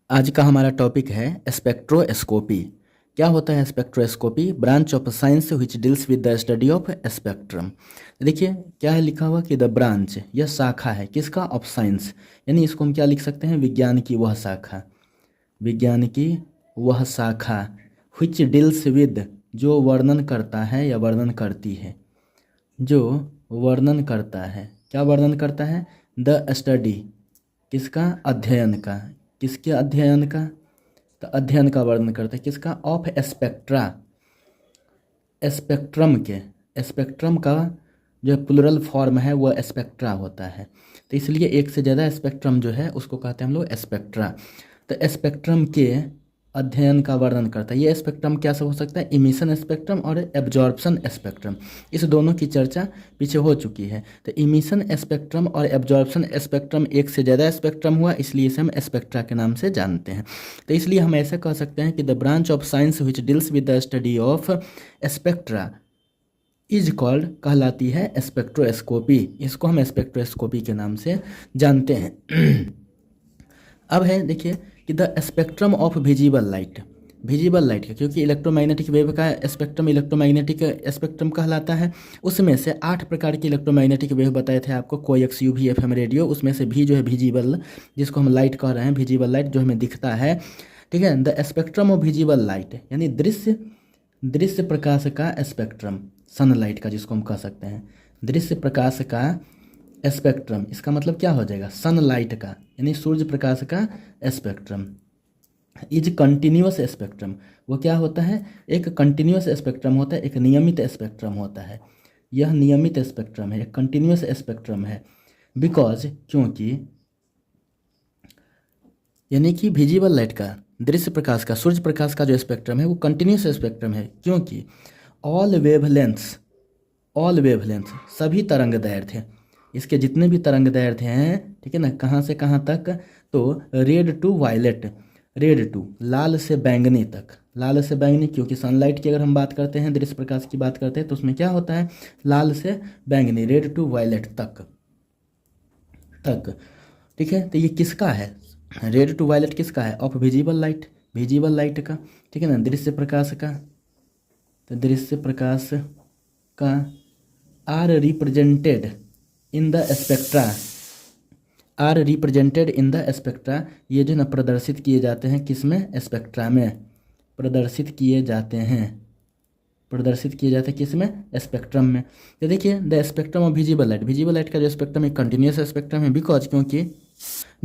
आज का हमारा टॉपिक है स्पेक्ट्रोस्कोपी। क्या होता है spectroscopy? Branch of science which deals with the study of spectrum. देखिए क्या है लिखा हुआ कि द ब्रांच, यह शाखा है किसका? ऑफ साइंस, यानी इसको हम क्या लिख सकते हैं? विज्ञान की वह शाखा, विज्ञान की वह शाखा विच डील्स विद, जो वर्णन करता है या वर्णन करती है, जो वर्णन करता है। क्या वर्णन करता है? द स्टडी, किसका? अध्ययन का। किसके अध्ययन का? तो अध्ययन का वर्णन करता है किसका? ऑफ स्पेक्ट्रा, स्पेक्ट्रम के। स्पेक्ट्रम का जो प्लुरल फॉर्म है वह स्पेक्ट्रा होता है, तो इसलिए एक से ज़्यादा स्पेक्ट्रम जो है उसको कहते हैं हम लोग स्पेक्ट्रा। तो स्पेक्ट्रम के अध्ययन का वर्णन करता है। ये स्पेक्ट्रम क्या सब हो सकता है? इमिशन स्पेक्ट्रम और एब्जॉर्प्शन स्पेक्ट्रम, इस दोनों की चर्चा पीछे हो चुकी है। तो इमिशन स्पेक्ट्रम और एब्जॉर्प्शन स्पेक्ट्रम, एक से ज़्यादा स्पेक्ट्रम हुआ, इसलिए इसे हम स्पेक्ट्रा के नाम से जानते हैं। तो इसलिए हम ऐसे कह सकते हैं कि the branch of science which deals with the study of spectra is called, कहलाती है स्पेक्ट्रोस्कोपी। इसको हम स्पेक्ट्रोस्कोपी के नाम से जानते हैं। अब है देखिए कि the spectrum of visible light, visible light का, क्योंकि इलेक्ट्रोमैग्नेटिक वेव का स्पेक्ट्रम इलेक्ट्रोमैग्नेटिक स्पेक्ट्रम कहलाता है। उसमें से 8 प्रकार की इलेक्ट्रोमैग्नेटिक वेव बताए थे आपको, कोएक्स, यूवी, एफएम रेडियो। उसमें से भी जो है विजिबल, जिसको हम लाइट कह रहे हैं, विजिबल लाइट जो हमें दिखता है, ठीक है। The spectrum of visible light यानी दृश्य प्रकाश का स्पेक्ट्रम, सनलाइट का जिसको हम कह सकते हैं, दृश्य प्रकाश का स्पेक्ट्रम, इसका मतलब क्या हो जाएगा? सनलाइट का, यानी सूर्य प्रकाश का स्पेक्ट्रम इज कंटिन्यूअस स्पेक्ट्रम। वो क्या होता है? एक कंटिन्यूअस स्पेक्ट्रम होता है, एक नियमित स्पेक्ट्रम होता है। यह नियमित स्पेक्ट्रम है, एक कंटिन्यूअस स्पेक्ट्रम है। बिकॉज, क्योंकि, यानी कि विजिबल लाइट का, दृश्य प्रकाश का, सूर्य प्रकाश का जो स्पेक्ट्रम है वो कंटिन्यूअस स्पेक्ट्रम है, क्योंकि ऑल वेवलेंथ्स, सभी तरंग दैर्ध्य, इसके जितने भी तरंग दैर्ध्य हैं, ठीक है ना, कहाँ से कहाँ तक? तो red to violet, red to, लाल से बैंगनी तक, लाल से बैंगनी, क्योंकि सनलाइट की अगर हम बात करते हैं, दृश्य प्रकाश की बात करते हैं, तो उसमें क्या होता है? लाल से बैंगनी, रेड टू वायलेट तक, ठीक है। तो ये किसका है? रेड टू वायलेट किसका है? Of visible light, visible light का, ठीक है ना, दृश्य प्रकाश का। तो दृश्य प्रकाश का are represented in the spectra, are represented in the spectra, ये जो ना प्रदर्शित किए जाते हैं किसमें? स्पेक्ट्रा में प्रदर्शित किए जाते हैं, प्रदर्शित किए जाते हैं किसमें? स्पेक्ट्रम में। तो देखिए the spectrum of visible light, visible light का जो स्पेक्ट्रम है कंटिन्यूअस स्पेक्ट्रम है। बिकॉज, क्योंकि,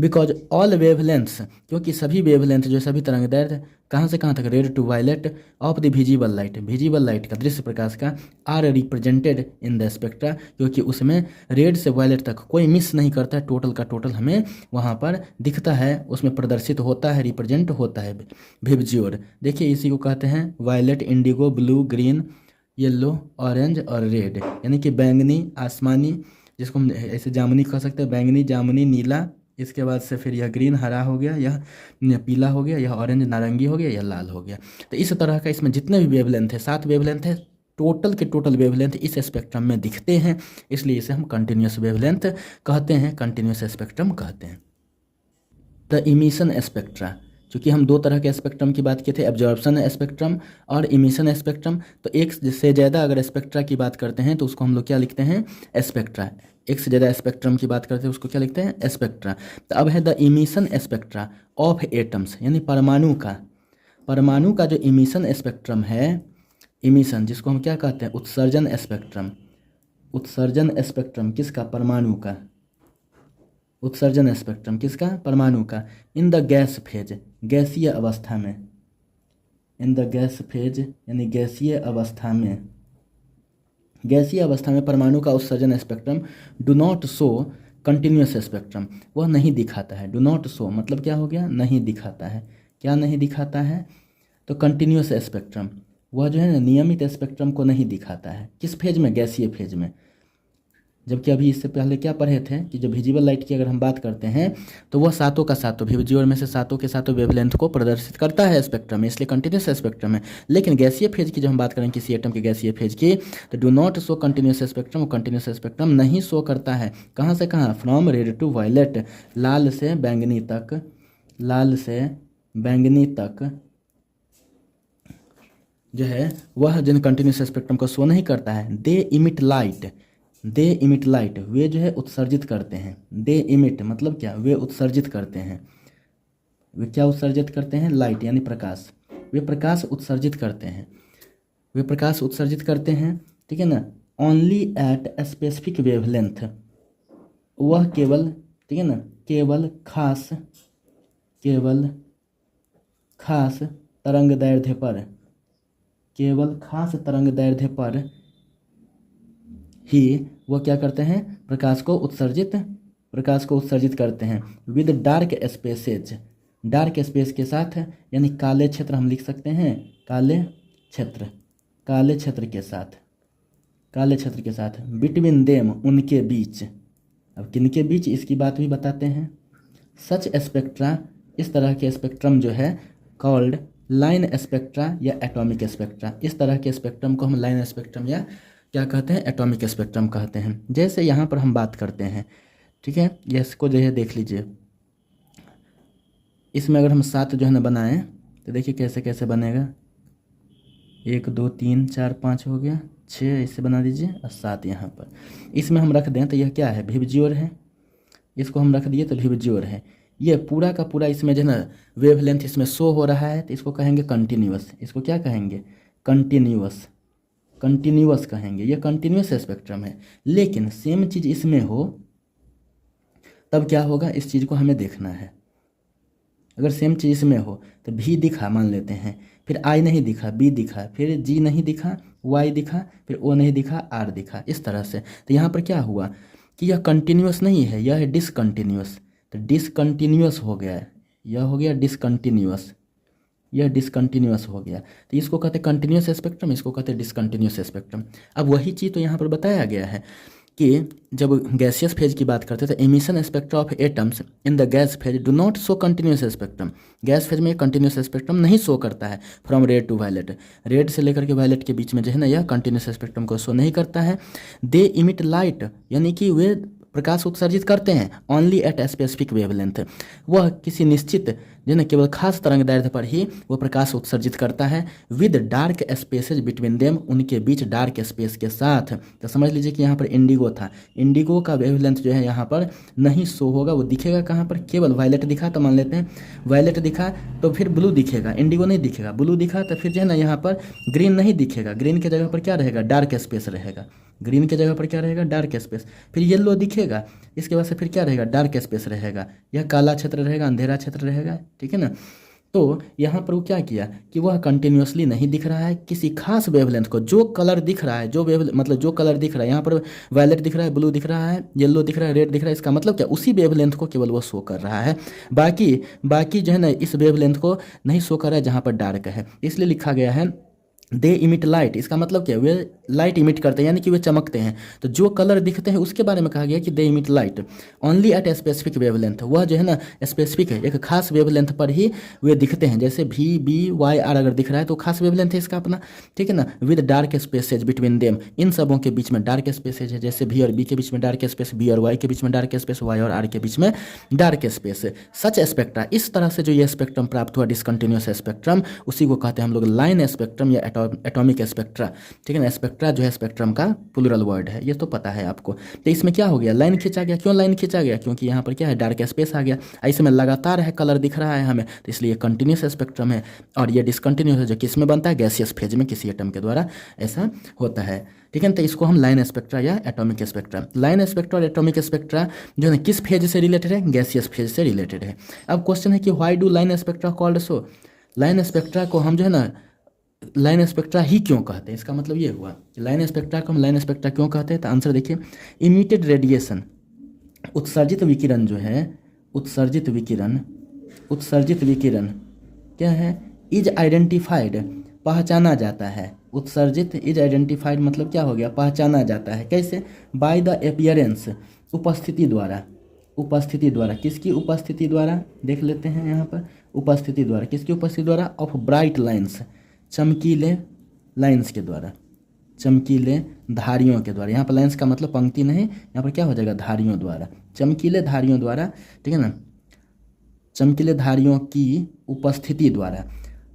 बिकॉज ऑल वेवलेंथ्स, क्योंकि सभी वेवलेंथ जो सभी तरंग दैर्ध्य कहाँ से कहाँ तक? Red to violet of the visible light, visible light का, दृश्य प्रकाश का, are represented in the spectra, क्योंकि उसमें रेड से वायलेट तक कोई मिस नहीं करता है, टोटल का टोटल हमें वहाँ पर दिखता है, उसमें प्रदर्शित होता है, रिप्रेजेंट होता है विबज्योर। देखिए इसी को कहते हैं violet, indigo, blue, green, yellow, orange और रेड, यानी कि बैंगनी, आसमानी, जिसको हम ऐसे जामुनी कह सकते हैं, बैंगनी, जामुनी, नीला, इसके बाद से फिर यह ग्रीन, हरा हो गया, यह पीला हो गया, यह ऑरेंज, नारंगी हो गया, यह लाल हो गया। तो इस तरह का इसमें जितने भी वेवलेंथ है, 7 वेवलेंथ है, टोटल के टोटल वेवलेंथ इस स्पेक्ट्रम में दिखते हैं, इसलिए इसे हम कंटिन्यूअस वेवलेंथ कहते हैं, कंटिन्यूअस स्पेक्ट्रम कहते हैं। द इमिशन स्पेक्ट्रा, चूँकि हम 2 तरह के स्पेक्ट्रम की बात किए थे, एब्जॉर्प्शन स्पेक्ट्रम और इमिशन स्पेक्ट्रम। तो एक से ज़्यादा अगर स्पेक्ट्रा की बात करते हैं तो उसको हम लोग क्या लिखते हैं? स्पेक्ट्रा। एक से ज़्यादा स्पेक्ट्रम की बात करते हैं उसको क्या लिखते हैं? स्पेक्ट्रा। तो अब है the emission spectra of atoms, यानी परमाणु का, परमाणु का जो इमिशन स्पेक्ट्रम है, इमिशन जिसको हम क्या कहते हैं? उत्सर्जन स्पेक्ट्रम, उत्सर्जन स्पेक्ट्रम किसका? परमाणु का, उत्सर्जन स्पेक्ट्रम किसका? परमाणु का। इन द गैस फेज, गैसीय अवस्था में, इन द गैस फेज यानी गैसीय अवस्था में, गैसीय अवस्था में परमाणु का उत्सर्जन spectrum do not show continuous spectrum, वह नहीं दिखाता है। डू नॉट शो मतलब क्या हो गया? नहीं दिखाता है। क्या नहीं दिखाता है? तो कंटिन्यूअस स्पेक्ट्रम, वह जो है ना नियमित स्पेक्ट्रम को नहीं दिखाता है। किस फेज में? गैसीय फेज में। जबकि अभी इससे पहले क्या पढ़े थे कि जो विजिबल लाइट की अगर हम बात करते हैं तो वह सातों का सातों, विजिबल में से सातों के सातों वेवलेंथ को प्रदर्शित करता है स्पेक्ट्रम में, इसलिए कंटिन्यूस स्पेक्ट्रम है। लेकिन गैसीय फेज की जब हम बात करें किसी एटम के गैसीय फेज की, तो do not show continuous spectrum, continuous spectrum नहीं शो करता है। कहाँ से कहाँ? फ्रॉम रेड टू वायलेट, लाल से बैंगनी तक, लाल से बैंगनी तक जो है वह जिन कंटिन्यूस स्पेक्ट्रम को शो नहीं करता है, दे इमिट लाइट, वे जो है उत्सर्जित करते हैं। दे इमिट मतलब क्या, वे उत्सर्जित करते हैं। वे क्या उत्सर्जित करते हैं, लाइट यानी प्रकाश। वे प्रकाश उत्सर्जित करते हैं, वे प्रकाश उत्सर्जित करते हैं, ठीक है ना। ओनली एट स्पेसिफिक वेवलेंथ, वह केवल, ठीक है ना, केवल खास तरंग दैर्ध्य पर, केवल खास तरंग दैर्ध्य पर ही वह क्या करते हैं, प्रकाश को उत्सर्जित करते हैं। With dark spaces, dark space के साथ, यानी काले क्षेत्र हम लिख सकते हैं, काले क्षेत्र के साथ, बिटवीन देम उनके बीच। अब किनके बीच, इसकी बात भी बताते हैं। सच स्पेक्ट्रा, इस तरह के स्पेक्ट्रम जो है, कॉल्ड लाइन स्पेक्ट्रा या एटॉमिक स्पेक्ट्रा। इस तरह के स्पेक्ट्रम को हम लाइन स्पेक्ट्रम या क्या कहते हैं, एटॉमिक स्पेक्ट्रम कहते हैं। जैसे यहाँ पर हम बात करते हैं, ठीक है, इसको जो है देख लीजिए। इसमें अगर हम 7 जो है ना बनाएं तो देखिए कैसे कैसे बनेगा। 1 2 3 4 5 हो गया, 6 इसे बना दीजिए और 7 यहाँ पर। इसमें हम रख दें तो यह क्या है, विबज्योर है। इसको हम रख दिए तो विबज्योर है। ये पूरा का पूरा इसमें जो है ना वेवलेंथ इसमें शो हो रहा है, तो इसको कहेंगे कंटिन्यूअस। इसको क्या कहेंगे, कंटिन्यूअस कहेंगे। ये कंटिन्यूअस स्पेक्ट्रम है। लेकिन सेम चीज़ इसमें हो तब क्या होगा, इस चीज़ को हमें देखना है। अगर सेम चीज़ इसमें हो तो भी दिखा मान लेते हैं, फिर आई नहीं दिखा, बी दिखा, फिर जी नहीं दिखा, वाई दिखा, फिर ओ नहीं दिखा, आर दिखा, इस तरह से। तो यहाँ पर क्या हुआ कि यह कंटिन्यूअस नहीं है, यह है डिसकंटिन्यूअस। तो डिसकंटिन्यूअस हो गया है, यह हो गया डिसकंटिन्यूअस, यह डिसकंटिन्यूअस हो गया। तो इसको कहते हैं कंटिन्यूअस स्पेक्ट्रम, इसको कहते हैं डिसकंटिन्यूअस स्पेक्ट्रम। अब वही चीज़ तो यहाँ पर बताया गया है कि जब गैसियस फेज की बात करते थे, emission spectra of atoms in the gas phase do not show continuous spectrum. Gas phase में कंटिन्यूअस स्पेक्ट्रम नहीं शो करता है। From red to violet, red से लेकर के वायलेट के बीच में जो है ना, यह कंटिन्यूअस स्पेक्ट्रम को शो नहीं करता है। दे इमिट लाइट, यानी कि वे प्रकाश उत्सर्जित करते हैं, ओनली एट स्पेसिफिक वेवलेंथ, वह किसी निश्चित जो ना केवल खास तरंग दैर्ध्य पर ही वह प्रकाश उत्सर्जित करता है। With dark spaces between them, उनके बीच डार्क स्पेस के साथ। तो समझ लीजिए कि यहाँ पर इंडिगो था, इंडिगो का वेवलेंथ जो है यहाँ पर नहीं शो होगा। वो दिखेगा कहाँ पर, केवल वायलेट दिखा तो मान लेते हैं वायलेट दिखा तो फिर ब्लू दिखेगा, इंडिगो नहीं दिखेगा। ब्लू दिखा तो फिर जो है ना यहाँ पर ग्रीन नहीं दिखेगा, ग्रीन के जगह पर क्या रहेगा, डार्क स्पेस रहेगा। ग्रीन के जगह पर क्या रहेगा, डार्क स्पेस। फिर येलो दिखेगा, इसके बाद से फिर क्या रहेगा, डार्क स्पेस रहेगा। यह काला क्षेत्र रहेगा, अंधेरा क्षेत्र रहेगा, ठीक है ना। तो यहाँ पर वो क्या किया कि वह कंटिन्यूसली नहीं दिख रहा है किसी खास वेवलेंथ को। जो कलर दिख रहा है, जो जो कलर दिख रहा है, यहाँ पर वायलेट दिख रहा है, ब्लू दिख रहा है, येलो दिख रहा है, रेड दिख रहा है, इसका मतलब क्या, उसी वेवलेंथ को केवल वो शो कर रहा है। बाकी जो है ना इस वेवलेंथ को नहीं शो कर रहा है जहाँ पर डार्क है। इसलिए लिखा गया है दे इमिट लाइट। इसका मतलब क्या, वे लाइट इमिट करते हैं, यानी कि वे चमकते हैं। तो जो कलर दिखते हैं उसके बारे में कहा गया कि they emit light only at a specific wavelength. वह जो है ना स्पेसिफिक है, एक खास वेवलेंथ पर ही वे दिखते हैं। जैसे भी बी वाई आर अगर दिख रहा है तो खास वेवलेंथ है इसका अपना, ठीक है ना। With dark spaces between them, इन सबों के बीच में डार्क स्पेसेज है। जैसे भी और बी के बीच में डार्क स्पेस, बी और वाई के बीच में डार्क स्पेस, वाई और आर के बीच में डार्क स्पेस। सच स्पेक्ट्रा, इस तरह से जो ये स्पेक्ट्रम प्राप्त हुआ डिसकंटिन्यूअस स्पेक्ट्रम, उसी को कहते हैं हम लोग लाइन स्पेक्ट्रम या एटॉमिक स्पेक्ट्रा, ठीक है ना। स्पेक्ट्रा जो है स्पेक्ट्रम का प्लूरल वर्ड है, ये तो पता है आपको। तो इसमें क्या हो गया, लाइन खींचा गया। क्यों लाइन खींचा गया, क्योंकि यहाँ पर क्या है, डार्क स्पेस आ गया। ऐसे में लगातार है कलर दिख रहा है हमें, तो इसलिए कंटिन्यूस स्पेक्ट्रम है। और ये डिसकंटिन्यूस है जो किस में बनता है, गैसियस फेज में, किसी एटम के द्वारा ऐसा होता है, ठीक है ना। तो इसको हम लाइन स्पेक्ट्रा या एटॉमिक स्पेक्ट्रा, लाइन स्पेक्ट्रा और एटॉमिक स्पेक्ट्रा जो है किस फेज से रिलेटेड है, गैसियस फेज से रिलेटेड है। अब क्वेश्चन है कि why do line spectra called so. Line spectra को हम जो है ना लाइन स्पेक्ट्रा ही क्यों कहते हैं, इसका मतलब ये हुआ कि लाइन स्पेक्ट्रा को हम लाइन स्पेक्ट्रा क्यों कहते हैं। तो आंसर देखिए, इमिटेड रेडिएशन, उत्सर्जित विकिरण जो है, उत्सर्जित विकिरण क्या है, इज आइडेंटिफाइड, पहचाना जाता है। उत्सर्जित इज आइडेंटिफाइड मतलब क्या हो गया, पहचाना जाता है। कैसे, बाय द अपीयरेंस, उपस्थिति द्वारा, उपस्थिति द्वारा, किसकी उपस्थिति द्वारा, देख लेते हैं यहाँ पर, उपस्थिति द्वारा, किसकी उपस्थिति द्वारा, ऑफ ब्राइट लाइन्स, चमकीले लाइन्स के द्वारा, चमकीले धारियों के द्वारा। यहाँ पर लाइन्स का मतलब पंक्ति नहीं, यहाँ पर क्या हो जाएगा, धारियों द्वारा, चमकीले धारियों द्वारा, ठीक है ना। चमकीले धारियों की उपस्थिति द्वारा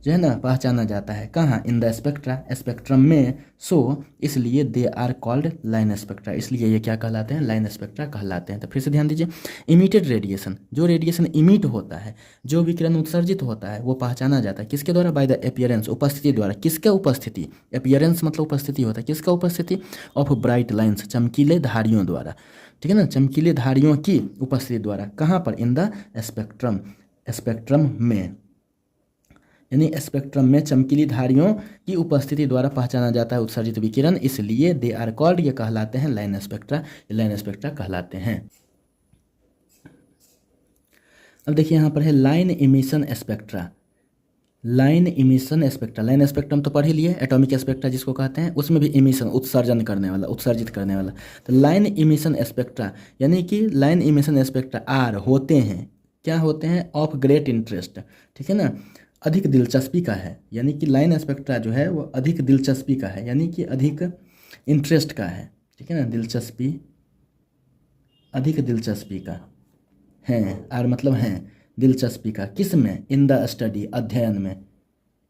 जो है ना पहचाना जाता है। कहाँ? इन द स्पेक्ट्रा, स्पेक्ट्रम में। सो इसलिए they are called line spectra, इसलिए ये क्या कहलाते हैं? लाइन स्पेक्ट्रा कहलाते हैं। तो फिर से ध्यान दीजिए, इमिटेड रेडिएशन, जो रेडिएशन इमिट होता है, जो विकिरण उत्सर्जित होता है, वो पहचाना जाता है किसके द्वारा? बाय द अपीयरेंस, उपस्थिति द्वारा। किसका उपस्थिति? अपीयरेंस मतलब उपस्थिति होता है, किसका उपस्थिति? ऑफ ब्राइट लाइन्स, चमकीले धारियों द्वारा, ठीक है ना, चमकीले धारियों की उपस्थिति द्वारा। कहाँ पर? इन द स्पेक्ट्रम, स्पेक्ट्रम में, यानी स्पेक्ट्रम में चमकीली धारियों की उपस्थिति द्वारा पहचाना जाता है उत्सर्जित विकिरण, इसलिए दे आर कॉल्ड, ये कहलाते हैं लाइन स्पेक्ट्रा, लाइन स्पेक्ट्रा कहलाते हैं। अब देखिए यहाँ पर है line emission spectra, line emission spectra. Line spectrum तो पढ़ ही लिए, एटॉमिक स्पेक्ट्रा जिसको कहते हैं, उसमें भी इमिशन, उत्सर्जन करने वाला, उत्सर्जित करने वाला। तो लाइन इमिशन स्पेक्ट्रा, यानी कि लाइन इमिशन स्पेक्ट्रा आर होते हैं, क्या होते हैं? ऑफ ग्रेट इंटरेस्ट, ठीक है ना, अधिक दिलचस्पी का है। यानी कि लाइन स्पेक्ट्रा जो है वो अधिक दिलचस्पी का है, यानी कि अधिक इंटरेस्ट का है, ठीक है ना, दिलचस्पी, अधिक दिलचस्पी का है, आर मतलब है दिलचस्पी का। किस में? इन द स्टडी, अध्ययन में,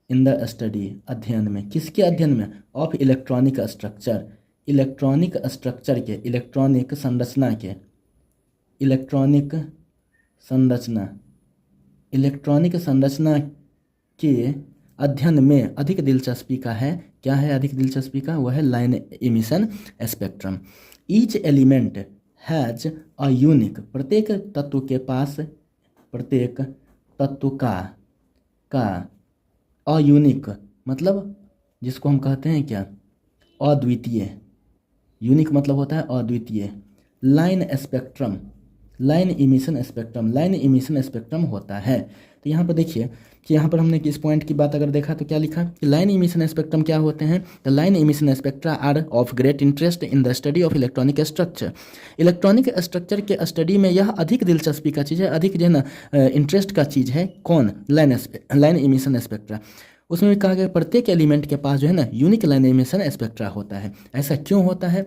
इन द स्टडी, अध्ययन में। किसके अध्ययन में? Of electronic structure, electronic structure के, इलेक्ट्रॉनिक संरचना के, इलेक्ट्रॉनिक संरचना, इलेक्ट्रॉनिक संरचना के अध्ययन में अधिक दिलचस्पी का है। क्या है अधिक दिलचस्पी का? वह है line emission spectrum. Each element has a unique, प्रत्येक तत्व के पास, प्रत्येक तत्व का अ यूनिक मतलब जिसको हम कहते हैं क्या? अद्वितीय, यूनिक मतलब होता है अद्वितीय। Line spectrum, line emission spectrum, line emission spectrum होता है। तो यहाँ पर देखिए कि यहाँ पर हमने किस पॉइंट की बात अगर देखा तो क्या लिखा कि लाइन इमिशन स्पेक्ट्रम क्या होते हैं? The line emission spectra are of great interest in the study of electronic structure. Electronic structure के स्टडी में यह अधिक दिलचस्पी का चीज़ है, अधिक जो है ना इंटरेस्ट का चीज़ है। कौन? Line emission spectra. उसमें भी कहा गया प्रत्येक एलिमेंट के पास जो है ना यूनिक लाइन इमिशन स्पेक्ट्रा होता है। ऐसा क्यों होता है?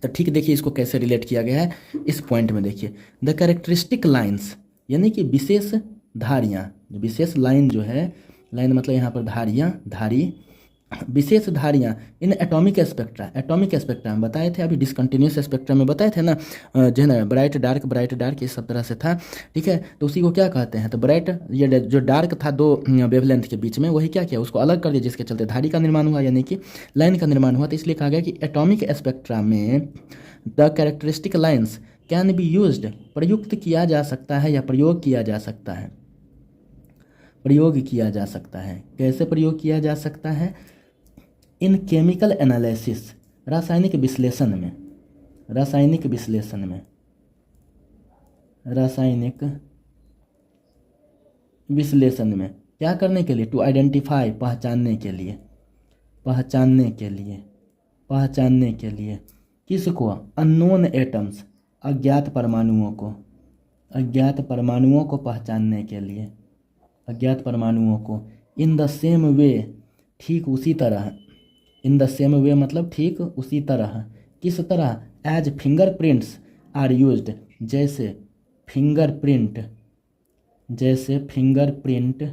तो ठीक देखिए इसको कैसे रिलेट किया गया है इस पॉइंट में। देखिए द कैरेक्टरिस्टिक लाइन्स, यानी कि विशेष धारियाँ, विशेष लाइन जो है, लाइन मतलब यहाँ पर धारियाँ, धारी, विशेष धारियाँ in atomic spectra, atomic spectra में बताए थे, अभी डिसकंटिन्यूस स्पेक्ट्रा में बताए थे ना, जो है ना ब्राइट डार्क ये सब तरह से था, ठीक है। तो उसी को क्या कहते हैं? तो ब्राइट, ये जो डार्क था दो वेवलेंथ के बीच में, वही क्या किया? उसको अलग कर दिया, जिसके चलते धारी का निर्माण हुआ, यानी कि लाइन का निर्माण हुआ। तो इसलिए कहा गया कि एटॉमिक स्पेक्ट्रा में the characteristic lines can be used, प्रयुक्त किया जा सकता है या प्रयोग किया जा सकता है, प्रयोग किया जा सकता है। कैसे प्रयोग किया जा सकता है? इन केमिकल एनालिसिस, रासायनिक विश्लेषण में, रासायनिक विश्लेषण में, रासायनिक विश्लेषण में क्या करने के लिए? टू आइडेंटिफाई, पहचानने के लिए, पहचानने के लिए, पहचानने के लिए किसको? अननोन एटम्स, अज्ञात परमाणुओं को, अज्ञात परमाणुओं को पहचानने के लिए, अज्ञात परमाणुओं को। इन द सेम वे, ठीक उसी तरह, इन द सेम वे मतलब ठीक उसी तरह, किस तरह? एज फिंगरप्रिंट्स आर यूज्ड, जैसे फिंगरप्रिंट, जैसे फिंगरप्रिंट,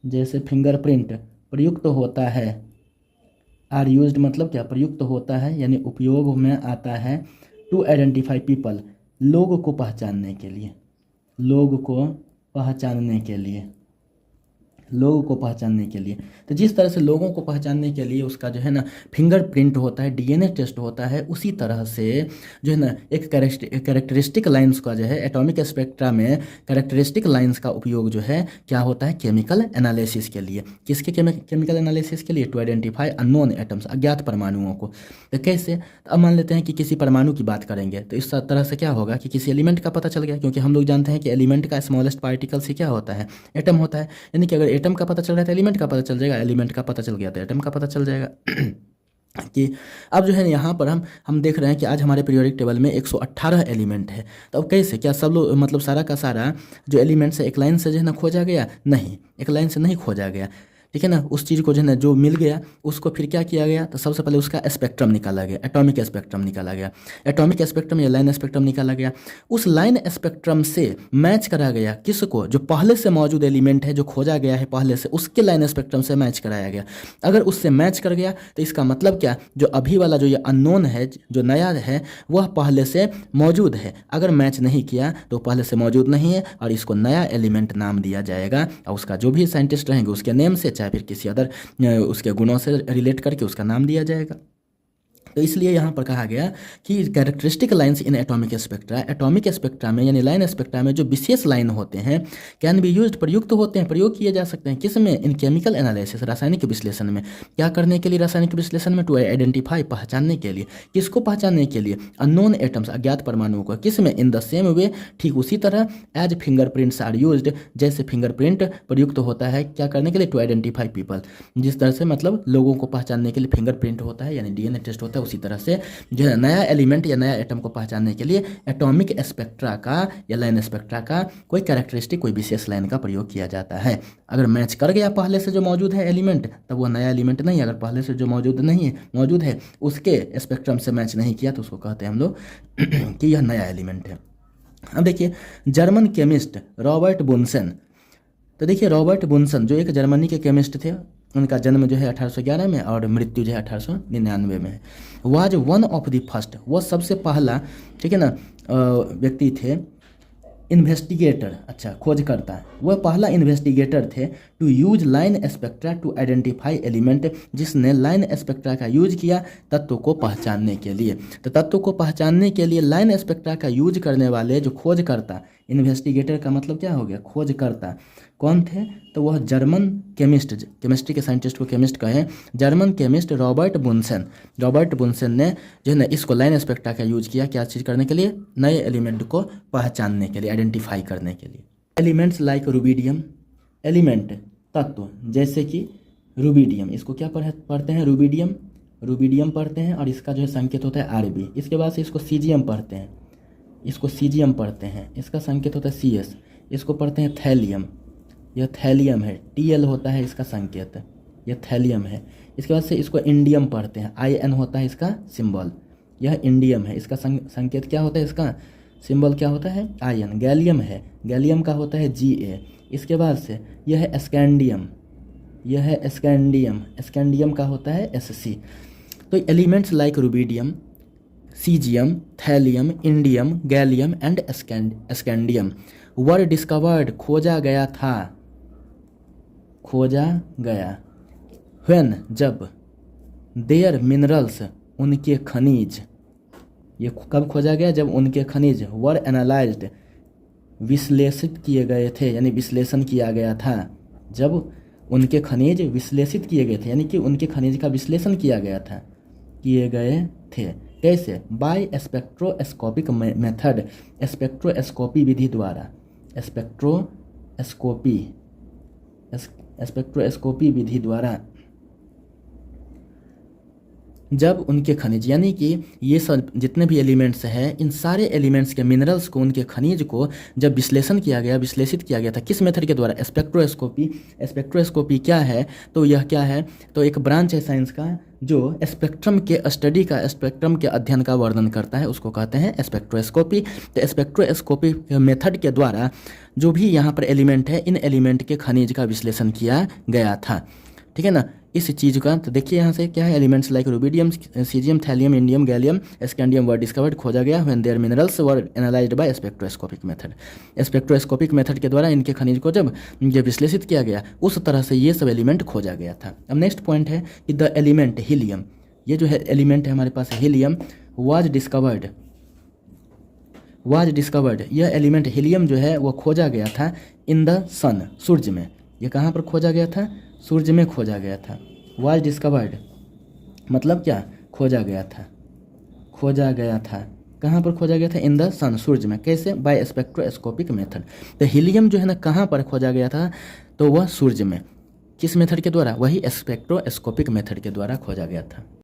जैसे फिंगरप्रिंट प्रयुक्त होता है। आर यूज्ड मतलब क्या? प्रयुक्त होता है, यानी उपयोग में आता है। टू आइडेंटिफाई पीपल, लोग को पहचानने के लिए, लोग को पहचानने के लिए, लोगों को पहचानने के लिए। तो जिस तरह से लोगों को पहचानने के लिए उसका जो है ना फिंगरप्रिंट होता है, डीएनए टेस्ट होता है, उसी तरह से जो है ना एक कैरेक्टरिस्टिक लाइंस का जो है एटॉमिक स्पेक्ट्रा में कैरेक्टरिस्टिक लाइंस का उपयोग जो है क्या होता है? केमिकल एनालिसिस के लिए। किसके? केमिकल एनालिसिस के लिए। टू आइडेंटिफाई अननोन एटम्स, अज्ञात परमाणुओं को। तो कैसे? तो अब मान लेते हैं कि किसी परमाणु की बात करेंगे तो इस तरह से क्या होगा कि किसी एलिमेंट का पता चल गया, क्योंकि हम लोग जानते हैं कि एलिमेंट का स्मॉलेस्ट पार्टिकल से क्या होता है? एटम होता है। यानी कि अगर एटम का पता चल रहा है तो एलिमेंट का पता चल जाएगा, एलिमेंट का पता चल गया तो एटम का पता चल जाएगा। कि अब जो है यहाँ पर हम देख रहे हैं कि आज हमारे पीरियोडिक टेबल में 118 एलिमेंट है। तो अब कैसे? क्या सब लोग मतलब सारा का सारा जो एलिमेंट्स है एक लाइन से जो है ना खोजा गया? नहीं, एक लाइन से नहीं खोजा गया। ठीक है ना, उस चीज़ को जो है ना जो मिल गया उसको फिर क्या किया गया, तो सबसे पहले उसका स्पेक्ट्रम निकाला गया, एटॉमिक स्पेक्ट्रम निकाला गया, एटॉमिक स्पेक्ट्रम या लाइन स्पेक्ट्रम निकाला गया। उस लाइन स्पेक्ट्रम से मैच करा गया किसको, जो पहले से मौजूद एलिमेंट है जो खोजा गया है पहले से, उसके लाइन स्पेक्ट्रम से मैच कराया गया। अगर उससे मैच कर गया तो इसका मतलब क्या, जो अभी वाला जो ये अननोन है, जो नया है, वह पहले से मौजूद है। अगर मैच नहीं किया तो पहले से मौजूद नहीं है और इसको नया एलिमेंट नाम दिया जाएगा, और उसका जो भी साइंटिस्ट रहेंगे उसके नेम से, चाहे फिर किसी अदर उसके गुणों से रिलेट करके उसका नाम दिया जाएगा। तो इसलिए यहाँ पर कहा गया कि characteristic lines in atomic spectra, atomic spectra में यानी लाइन स्पेक्ट्रा में जो विशेष लाइन होते हैं, कैन बी यूज्ड, प्रयुक्त होते हैं, प्रयोग किए जा सकते हैं, किस में, इन केमिकल एनालिसिस, रासायनिक विश्लेषण में। क्या करने के लिए, रासायनिक विश्लेषण में, टू आइडेंटिफाई, पहचानने के लिए। किसको पहचानने के लिए, अननोन एटम्स, अज्ञात परमाणुओं को। किस में, इन द सेम वे, ठीक उसी तरह, एज फिंगरप्रिंट्स आर यूज्ड, जैसे फिंगरप्रिंट प्रयुक्त होता है क्या करने के लिए, टू आइडेंटिफाई पीपल, जिस तरह से मतलब लोगों को पहचानने के लिए फिंगरप्रिंट होता है यानी डीएनए टेस्ट होता है, उसी तरह से जो है नया एलिमेंट या नया एटम को पहचानने के लिए एटॉमिक स्पेक्ट्रा का या लाइन स्पेक्ट्रा का कोई कैरेक्टरिस्टिक, कोई विशेष लाइन का प्रयोग किया जाता है। अगर मैच कर गया पहले से जो मौजूद है एलिमेंट, तब वह नया एलिमेंट नहीं। अगर पहले से जो मौजूद है उसके स्पेक्ट्रम से मैच नहीं किया तो उसको कहते हैं हम लोग कि यह नया एलिमेंट है। अब देखिए जर्मन केमिस्ट रॉबर्ट बुन्सन, तो देखिए रॉबर्ट बुन्सन जो एक जर्मनी के केमिस्ट थे, उनका जन्म जो है 1811 में और मृत्यु जो है 1899 में है। Was one of the first, वह सबसे पहला, ठीक है ना, व्यक्ति थे, इन्वेस्टिगेटर, अच्छा खोजकर्ता, वह पहला इन्वेस्टिगेटर थे, to use line spectra to identify element, जिसने लाइन स्पेक्ट्रा का यूज किया तत्व को पहचानने के लिए। तो तत्व को पहचानने के लिए लाइन स्पेक्ट्रा का यूज करने वाले जो खोजकर्ता, इन्वेस्टिगेटर का मतलब क्या हो गया, खोजकर्ता, कौन थे, तो वह जर्मन केमिस्ट, केमिस्ट्री के साइंटिस्ट को केमिस्ट कहें, जर्मन केमिस्ट रॉबर्ट बुन्सन। रॉबर्ट बुन्सन ने जो है ना इसको लाइन स्पेक्ट्रा का यूज किया, क्या चीज़ करने के लिए, नए एलिमेंट को पहचानने के लिए, आइडेंटिफाई करने के लिए। एलिमेंट्स लाइक रूबिडियम, एलिमेंट तत्व जैसे कि रूबिडियम, इसको क्या पढ़ते हैं, रूबिडियम पढ़ते हैं, और इसका जो है संकेत होता है आरबी। इसके बाद से इसको सीजियम पढ़ते हैं, इसका संकेत होता है CS। इसको पढ़ते हैं थैलियम, यह थैलियम है, TL होता है इसका संकेत, यह थैलियम है। इसके बाद से इसको इंडियम पढ़ते हैं, IN होता है इसका सिंबल, यह इंडियम है। इसका संकेत क्या होता है, इसका सिंबल क्या होता है, IN। गैलियम है, गैलियम का होता है GA। इसके बाद से यह है स्कैंडियम, स्कैंडियम का होता है SC। तो elements like rubidium, caesium, thallium, indium, gallium and scandium were discovered, खोजा गया, व्हेन, जब, देयर मिनरल्स, उनके खनिज, ये कब खोजा गया, जब उनके खनिज, वर एनालाइज्ड, विश्लेषित किए गए थे, यानी विश्लेषण किया गया था, जब उनके खनिज विश्लेषित किए गए थे, यानी कि उनके खनिज का विश्लेषण किए गए थे। कैसे, बाय स्पेक्ट्रोस्कोपिक मेथड, स्पेक्ट्रोस्कोपी विधि द्वारा, स्पेक्ट्रोस्कोपी विधि द्वारा, जब उनके खनिज, यानी कि ये सब जितने भी एलिमेंट्स हैं, इन सारे एलिमेंट्स के मिनरल्स को, उनके खनिज को जब विश्लेषित किया गया था, किस मेथड के द्वारा, स्पेक्ट्रोस्कोपी। स्पेक्ट्रोस्कोपी क्या है, तो यह क्या है, तो एक ब्रांच है साइंस का जो स्पेक्ट्रम के स्टडी का, स्पेक्ट्रम के अध्ययन का वर्णन करता है, उसको कहते हैं स्पेक्ट्रोस्कोपी। तो स्पेक्ट्रोस्कोपी मेथड के द्वारा जो भी यहाँ पर एलिमेंट है, इन एलिमेंट के खनिज का विश्लेषण किया गया था, ठीक है ना, इस चीज़ का। तो देखिए यहाँ से क्या है, elements like rubidium, caesium, thallium, indium, gallium, scandium were discovered, खोजा गया, when their minerals were analysed by spectroscopic method. Spectroscopic method के द्वारा इनके खनिज को जब ये विश्लेषित किया गया, उस तरह से ये सब एलिमेंट खोजा गया था। अब नेक्स्ट पॉइंट है कि द एलिमेंट हीलियम, ये जो है एलिमेंट है हमारे पास हीलियम, वाज डिस्कवर्ड, यह एलिमेंट हीलियम जो है वो खोजा गया था इन द सन, सूर्य में। ये कहाँ पर खोजा गया था, सूर्य में खोजा गया था। वाज डिस्कवर्ड मतलब क्या, खोजा गया था, कहाँ पर खोजा गया था, इन द सन, सूर्य में। कैसे, बाय स्पेक्ट्रोस्कोपिक मेथड। तो हीलियम जो है ना कहाँ पर खोजा गया था, तो वह सूर्य में, किस मेथड के द्वारा, वही स्पेक्ट्रोस्कोपिक मेथड के द्वारा खोजा गया था।